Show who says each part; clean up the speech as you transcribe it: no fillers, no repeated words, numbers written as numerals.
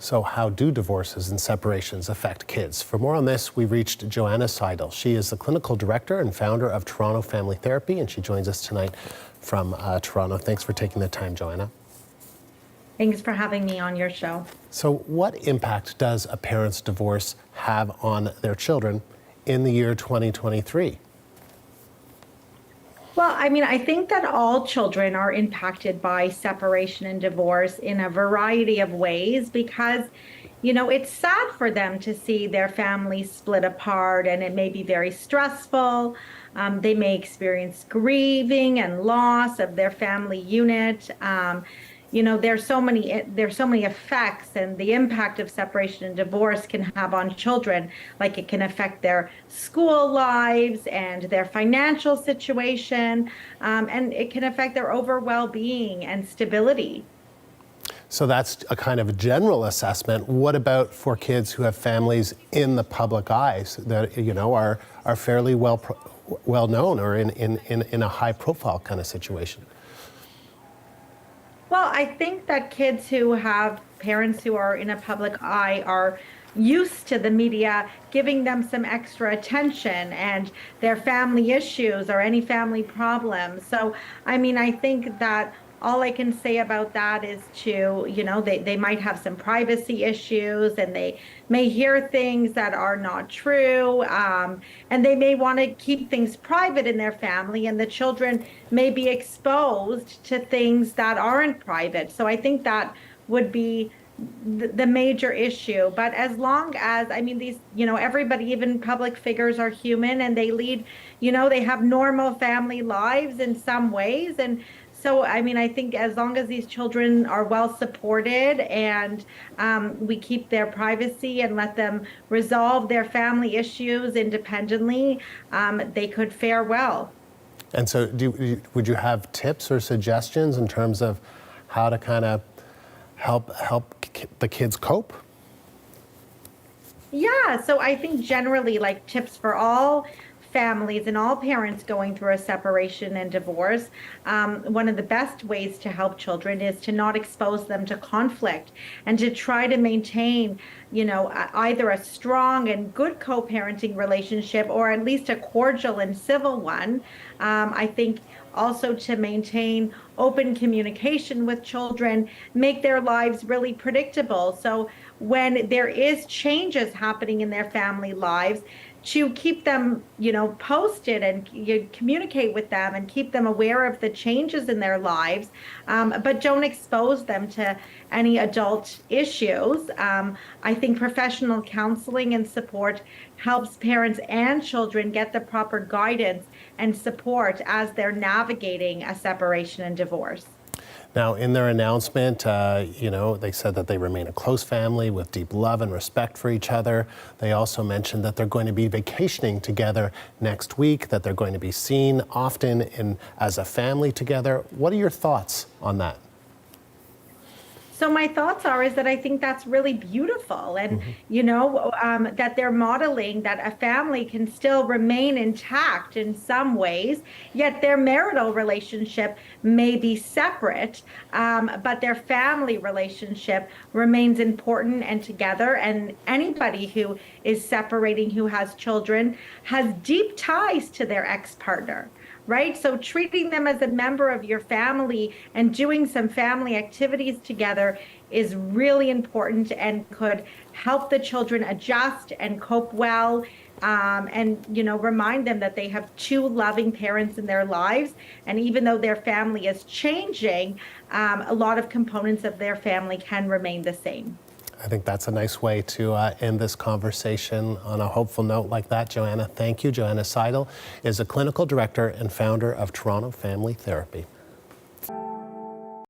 Speaker 1: So how do divorces and separations affect kids? For more on this, we reached Joanna Seidel. She is the clinical director and founder of Toronto Family Therapy, and she joins us tonight from Toronto. Thanks for taking the time, Joanna.
Speaker 2: Thanks for having me on your show.
Speaker 1: So what impact does a parent's divorce have on their children in the year 2023?
Speaker 2: Well, I think that all children are impacted by separation and divorce in a variety of ways because, it's sad for them to see their family split apart, and it may be very stressful. They may experience grieving and loss of their family unit. There's so many effects, and the impact of separation and divorce can have on children. Like, it can affect their school lives and their financial situation, and it can affect their overall well-being and stability.
Speaker 1: So that's a kind of a general assessment. What about for kids who have families in the public eyes that are fairly well known or in a high profile kind of situation?
Speaker 2: Well, I think that kids who have parents who are in a public eye are used to the media giving them some extra attention and their family issues or any family problems. So, I think that all I can say about that is they might have some privacy issues, and they may hear things that are not true, and they may want to keep things private in their family, and the children may be exposed to things that aren't private. So I think that would be the major issue. But as long as, these, everybody, even public figures, are human, and they lead, they have normal family lives in some ways. And so, I think as long as these children are well supported, and we keep their privacy and let them resolve their family issues independently, they could fare well.
Speaker 1: And so would you have tips or suggestions in terms of how to kind of help the kids cope?
Speaker 2: Yeah, so I think generally, like, tips for all families and all parents going through a separation and divorce, one of the best ways to help children is to not expose them to conflict, and to try to maintain, either a strong and good co-parenting relationship, or at least a cordial and civil one. I think also to maintain open communication with children, make their lives really predictable. So when there is changes happening in their family lives, to keep them, posted, and you communicate with them and keep them aware of the changes in their lives, but don't expose them to any adult issues. I think professional counseling and support helps parents and children get the proper guidance and support as they're navigating a separation and divorce.
Speaker 1: Now, in their announcement, they said that they remain a close family with deep love and respect for each other. They also mentioned that they're going to be vacationing together next week, that they're going to be seen often as a family together. What are your thoughts on that?
Speaker 2: So my thoughts is that I think that's really beautiful, and that they're modeling that a family can still remain intact in some ways, yet their marital relationship may be separate, but their family relationship remains important and together. And anybody who is separating, who has children, has deep ties to their ex-partner. Right? So treating them as a member of your family and doing some family activities together is really important, and could help the children adjust and cope well, and remind them that they have two loving parents in their lives. And even though their family is changing, a lot of components of their family can remain the same.
Speaker 1: I think that's a nice way to end this conversation on a hopeful note like that. Joanna, thank you. Joanna Seidel is a clinical director and founder of Toronto Family Therapy.